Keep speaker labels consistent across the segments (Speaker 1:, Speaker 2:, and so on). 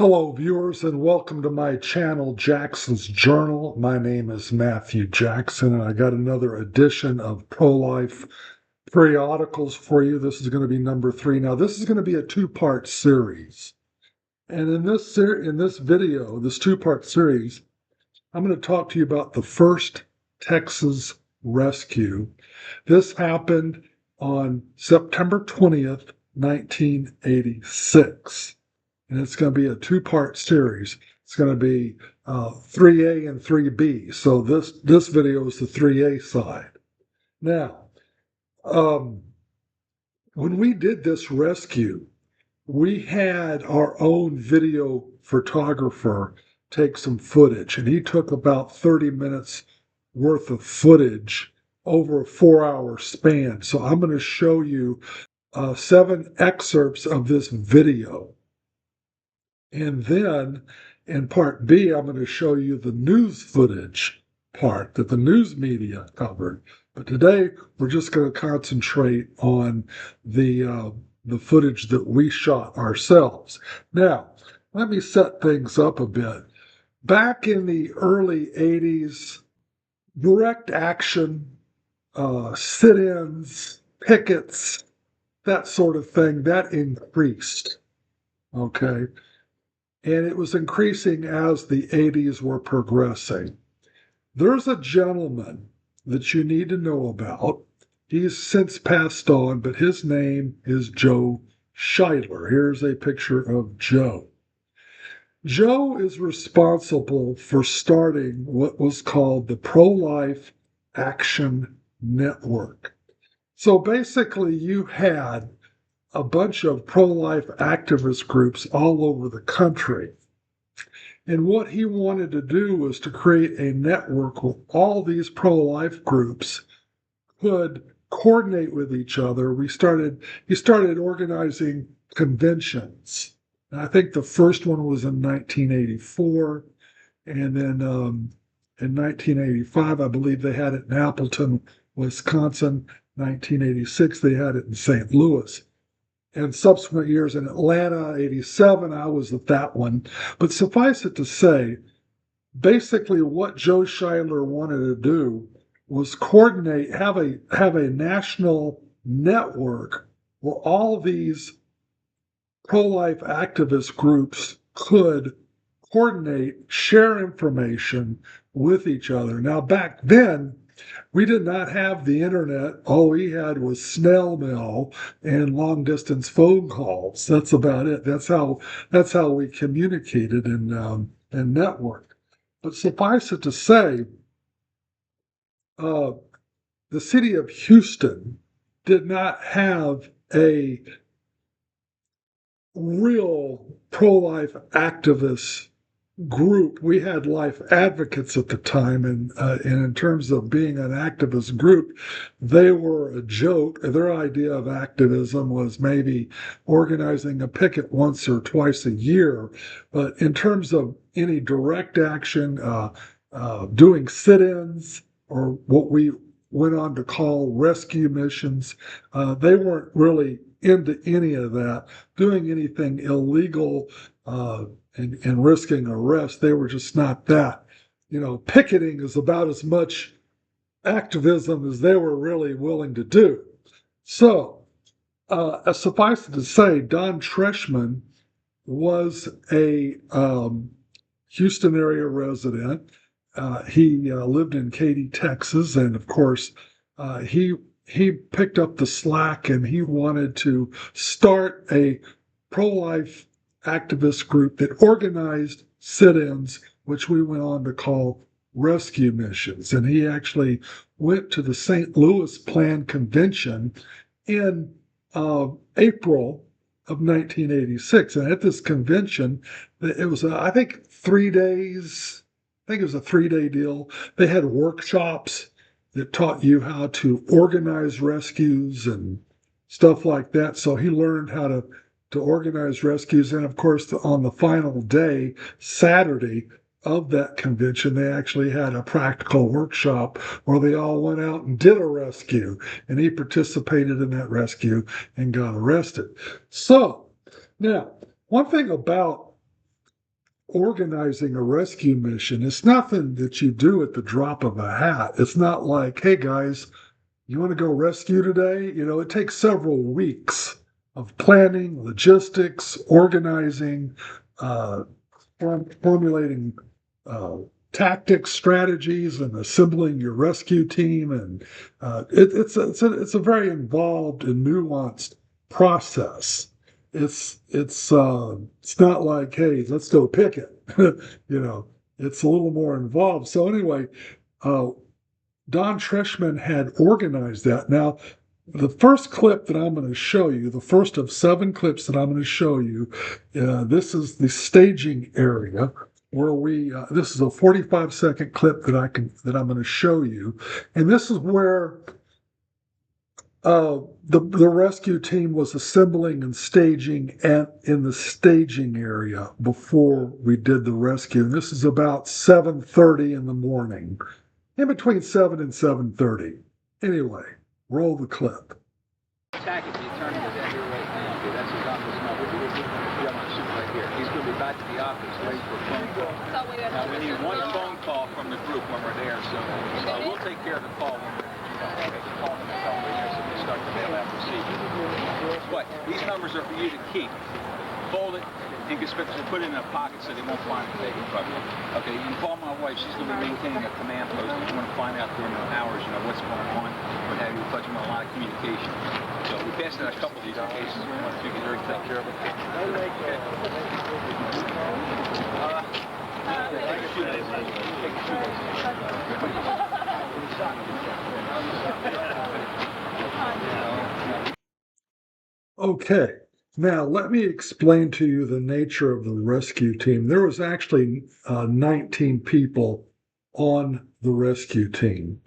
Speaker 1: Hello, viewers, and welcome to my channel, Jackson's Journal. My name is Matthew Jackson, and I got another edition of Pro-Life Periodicals for you. This is going to be number 3. Now, this is going to be a two-part series. And in this video, this two-part series, I'm going to talk to you about the first Texas rescue. This happened on September 20th, 1986. And it's going to be a two-part series. It's going to be 3A and 3B. So this video is the 3A side. Now, when we did this rescue, we had our own video photographer take some footage, and he took about 30 minutes worth of footage over a 4-hour span. So I'm going to show you 7 excerpts of this video. And then in part B, I'm going to show you the news footage part that the news media covered. But today, we're just going to concentrate on the footage that we shot ourselves. Now, let me set things up a bit. Back in the early 80s, direct action, sit-ins, pickets, that sort of thing, that increased. Okay. And it was increasing as the 80s were progressing. There's a gentleman that you need to know about. He's since passed on, but his name is Joe Scheidler. Here's a picture of Joe. Joe is responsible for starting what was called the Pro-Life Action Network. So basically, you had a bunch of pro-life activist groups all over the country. And what he wanted to do was to create a network where all these pro-life groups could coordinate with each other. He started organizing conventions. And I think the first one was in 1984. And then in 1985, I believe they had it in Appleton, Wisconsin. 1986, they had it in St. Louis. And subsequent years in Atlanta, 87, I was at that one. But suffice it to say, basically what Joe Scheidler wanted to do was coordinate, have a national network where all these pro-life activist groups could coordinate, share information with each other. Now, back then, we did not have the internet. All we had was snail mail and long distance phone calls. That's about it. That's how we communicated and networked. But suffice it to say, the city of Houston did not have a real pro-life activist group. We had life advocates at the time, and in terms of being an activist group, they were a joke. Their idea of activism was maybe organizing a picket once or twice a year, but in terms of any direct action, doing sit-ins or what we went on to call rescue missions, they weren't really into any of that, doing anything illegal, and risking arrest. They were just not that. Picketing is about as much activism as they were really willing to do. So, suffice it to say, Don Treshman was a Houston area resident. He lived in Katy, Texas, and of course, he picked up the slack, and he wanted to start a pro-life activist group that organized sit-ins, which we went on to call rescue missions. And he actually went to the St. Louis Plan Convention in April of 1986. And at this convention, it was, I think, 3 days. I think it was a 3-day deal. They had workshops that taught you how to organize rescues and stuff like that. So he learned how to organize rescues. And of course, on the final day, Saturday of that convention, they actually had a practical workshop where they all went out and did a rescue. And he participated in that rescue and got arrested. So now, one thing about organizing a rescue mission, it's nothing that you do at the drop of a hat. It's not like, hey guys, you want to go rescue today? It takes several weeks of planning, logistics, organizing, uh, formulating uh, tactics, strategies, and assembling your rescue team. And it's a very involved and nuanced process. It's not like, hey, let's go pick it. It's a little more involved. So anyway, uh, Don Treshman had organized that. Now, the first clip that I'm going to show you, the first of 7 clips that I'm going to show you, this is the staging area where this is a 45-second clip that I'm going to show you, and this is where the rescue team was assembling and staging in the staging area before we did the rescue. And this is about 7:30 in the morning, in between 7 and 7:30. Anyway, roll the clip.
Speaker 2: Package, you turn into that here right now. Okay, that's his office number. We're going to be on the suit right here. He's going to be back to the office waiting for a phone call. Now, we need one phone call from the group when we're there, so we'll take care of the call when we're call them and tell them we're here, so we start the mail out procedure. But these numbers are for you to keep. Fold it, inconspicuously put it in a pocket so they won't find it taken from you. Okay, you can call my wife. She's going to be maintaining a command post. If you want to find out during the hours, what's going on, what have you, but you want a lot of communication. So we passed out a couple of these cases. We want to figure out take care of it. Okay.
Speaker 1: Okay. Now, let me explain to you the nature of the rescue team. There was actually 19 people on the rescue team.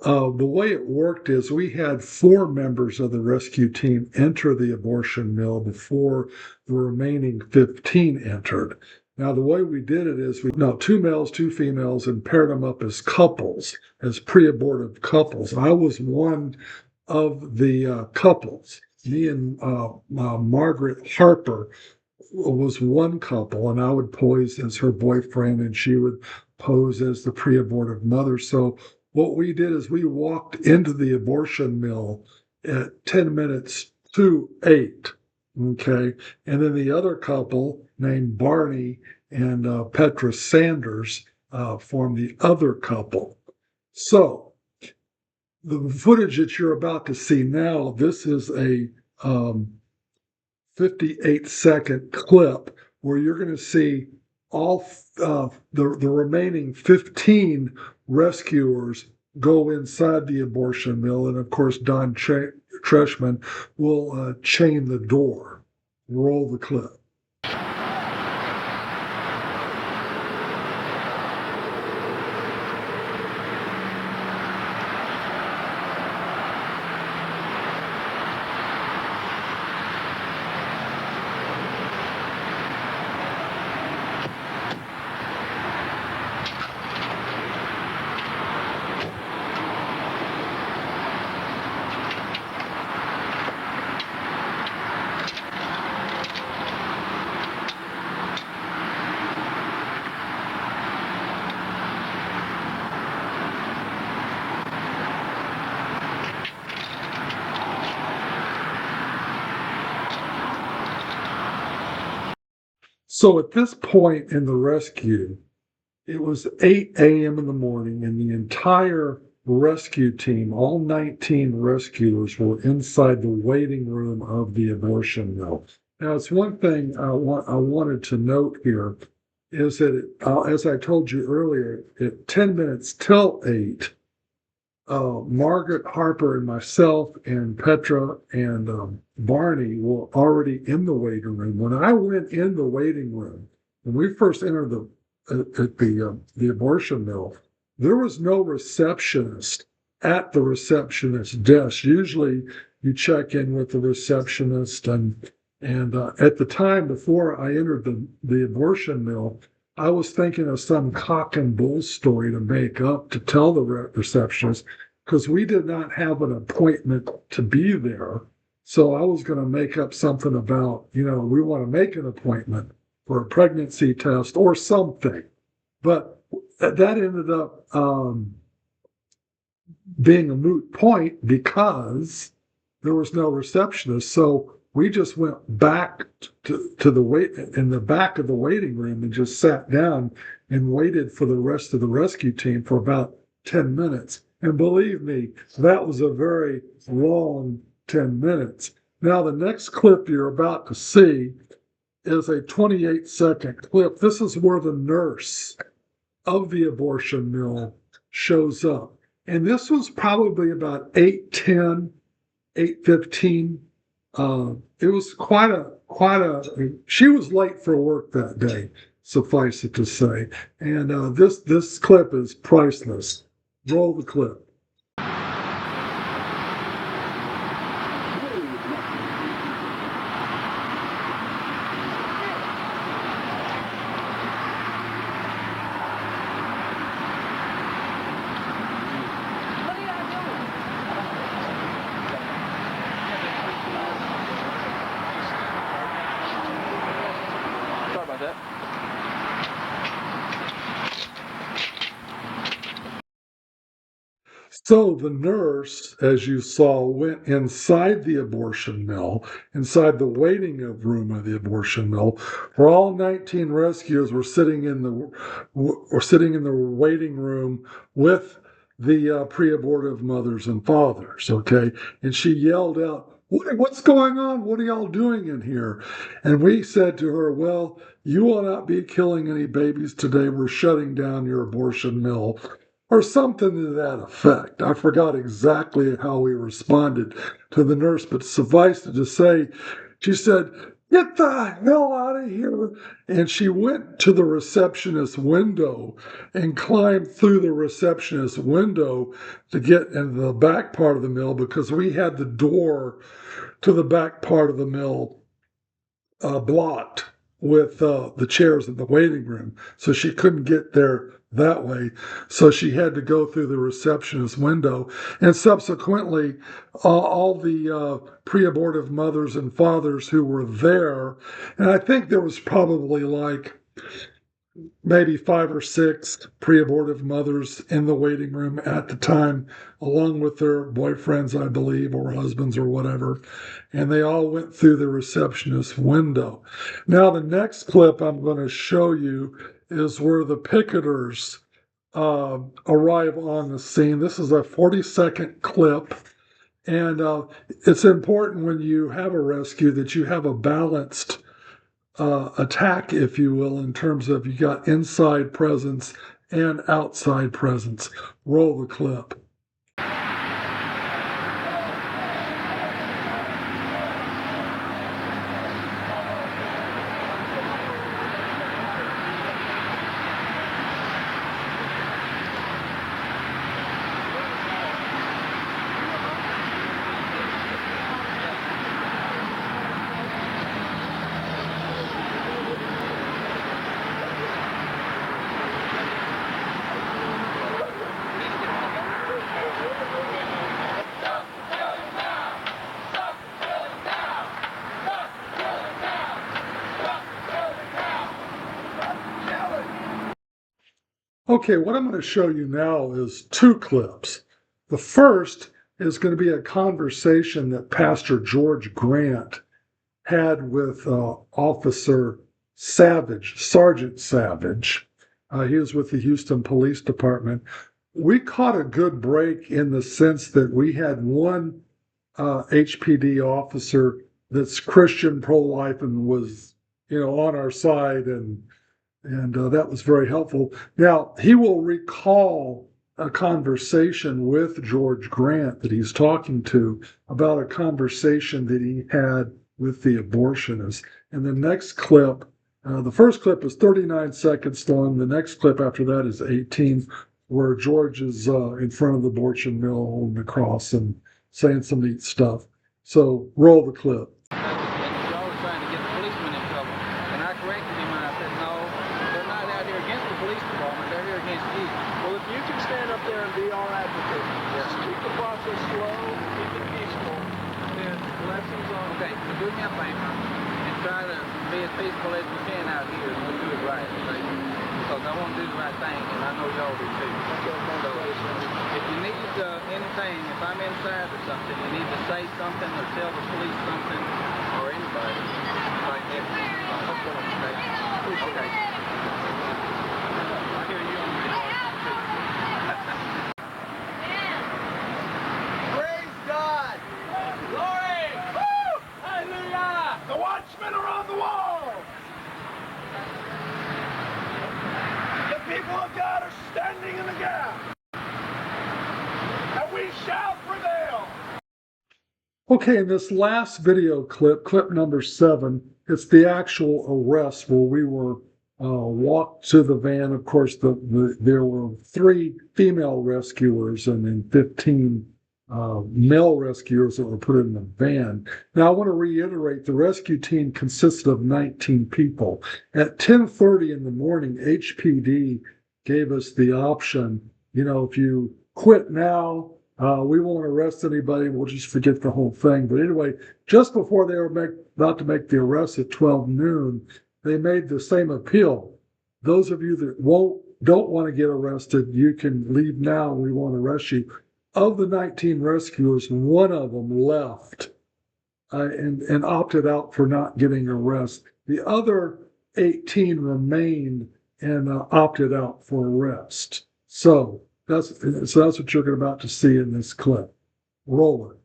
Speaker 1: The way it worked is we had 4 members of the rescue team enter the abortion mill before the remaining 15 entered. Now, the way we did it is 2 males, 2 females, and paired them up as couples, as pre-abortive couples. I was one of the couples. Me and Margaret Harper was one couple, and I would pose as her boyfriend, and she would pose as the pre-abortive mother. So what we did is we walked into the abortion mill at 10 minutes to 8. Okay. And then the other couple named Barney and Petra Sanders formed the other couple. So the footage that you're about to see now, this is a 58-second clip where you're going to see all the remaining 15 rescuers go inside the abortion mill, and of course Don Treshman will chain the door. Roll the clip. So at this point in the rescue, it was 8 a.m. in the morning, and the entire rescue team, all 19 rescuers, were inside the waiting room of the abortion mill. Now, it's one thing I wanted to note here is that, as I told you earlier, at 10 minutes till 8, Margaret Harper and myself and Petra and Barney were already in the waiting room. When I went in the waiting room, when we first entered the abortion mill, there was no receptionist at the receptionist desk. Usually, you check in with the receptionist, and at the time before I entered the abortion mill, I was thinking of some cock and bull story to make up to tell the receptionist, because we did not have an appointment to be there. So I was going to make up something about, we want to make an appointment. for a pregnancy test or something. But that ended up being a moot point because there was no receptionist. So we just went back to the wait in the back of the waiting room and just sat down and waited for the rest of the rescue team for about 10 minutes. And believe me, that was a very long 10 minutes. Now, the next clip you're about to see is a 28-second clip. This is where the nurse of the abortion mill shows up. And this was probably about 8:10, 8:15. It was she was late for work that day, suffice it to say. And this clip is priceless. Roll the clip. So the nurse, as you saw, went inside the abortion mill, inside the waiting room of the abortion mill, where all 19 rescuers were sitting in the waiting room with the pre-abortive mothers and fathers. Okay, and she yelled out, "What's going on? What are y'all doing in here?" And we said to her, "Well, you will not be killing any babies today. We're shutting down your abortion mill." Or something to that effect. I forgot exactly how we responded to the nurse, but suffice it to say, she said, "Get the hell out of here." And she went to the receptionist window and climbed through the receptionist window to get into the back part of the mill because we had the door to the back part of the mill blocked with the chairs in the waiting room. So she couldn't get there that way. So she had to go through the receptionist window. And subsequently, all the pre-abortive mothers and fathers who were there, and I think there was probably like maybe 5 or 6 pre-abortive mothers in the waiting room at the time, along with their boyfriends, I believe, or husbands or whatever. And they all went through the receptionist window. Now, the next clip I'm going to show you is where the picketers arrive on the scene. This is a 40-second clip. And it's important when you have a rescue that you have a balanced attack, if you will, in terms of you got inside presence and outside presence. Roll the clip. Okay, what I'm going to show you now is 2 clips. The first is going to be a conversation that Pastor George Grant had with Officer Savage, Sergeant Savage. He was with the Houston Police Department. We caught a good break in the sense that we had one HPD officer that's Christian, pro-life, and was, on our side, and that was very helpful. Now, he will recall a conversation with George Grant that he's talking to about a conversation that he had with the abortionist. And the next clip, the first clip is 39 seconds long. The next clip after that is 18, where George is in front of the abortion mill holding the cross and saying some neat stuff. So roll the clip.
Speaker 2: Do me a favor try to be as peaceful as we can out here and we'll do it right. Because I want to do the right thing, and I know y'all do too. So if you need anything, if I'm inside or something, you need to say something or tell the police something or anybody. Like that. Okay. I hear you on the Praise God! Glory! Woo! Hallelujah! The watchmen are on the wall! The people of God are standing in the gap! And we shall prevail!
Speaker 1: Okay, in this last video clip, clip number 7, it's the actual arrest where we were walked to the van. Of course, there were 3 female rescuers and then 15 male rescuers that were put in the van. Now, I want to reiterate, the rescue team consisted of 19 people. At 10:30 in the morning, HPD gave us the option, if you quit now, we won't arrest anybody. We'll just forget the whole thing. But anyway, just before they were about to make the arrest at 12 noon, they made the same appeal. Those of you that don't want to get arrested, you can leave now. We won't arrest you. Of the 19 rescuers, one of them left and opted out for not getting arrested. The other 18 remained and opted out for arrest. So that's what you're about to see in this clip. Roll it.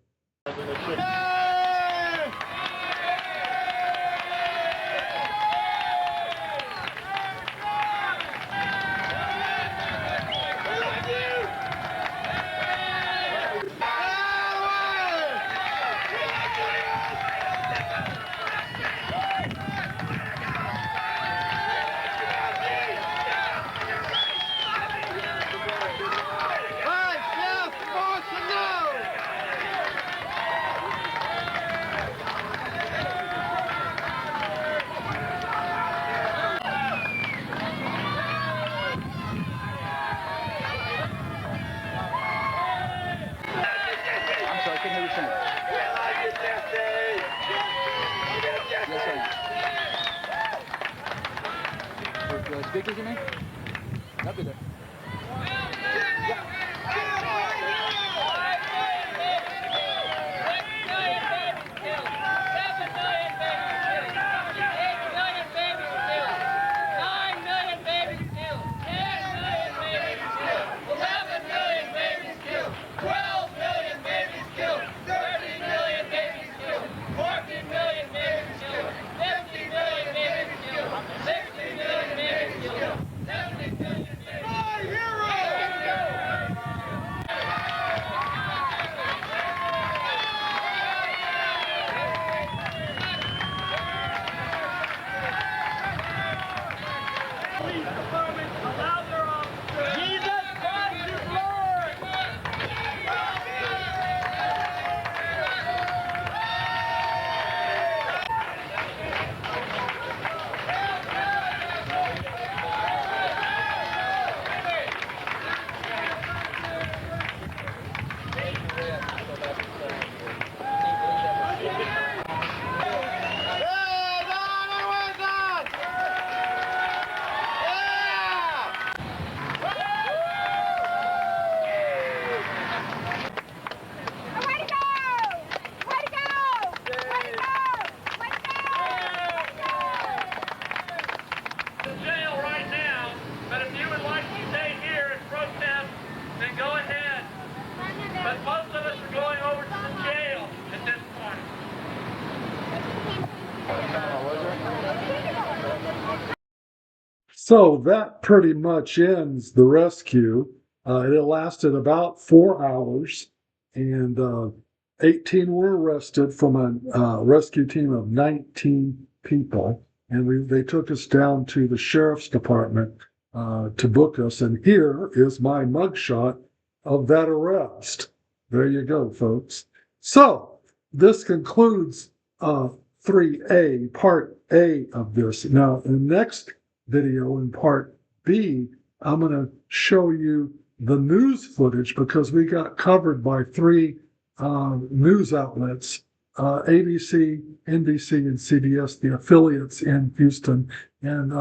Speaker 2: Speakers, you mean? I'll be there.
Speaker 1: So that pretty much ends the rescue. It lasted about 4 hours, and 18 were arrested from a rescue team of 19 people. And they took us down to the sheriff's department to book us. And here is my mugshot of that arrest. There you go, folks. So this concludes 3A, part A of this. Now, in the next video in part B, I'm going to show you the news footage because we got covered by 3 news outlets ABC, NBC, and CBS, the affiliates in Houston. And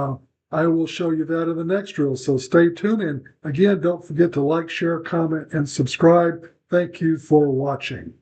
Speaker 1: I will show you that in the next drill. So stay tuned. And again, don't forget to like, share, comment, and subscribe. Thank you for watching.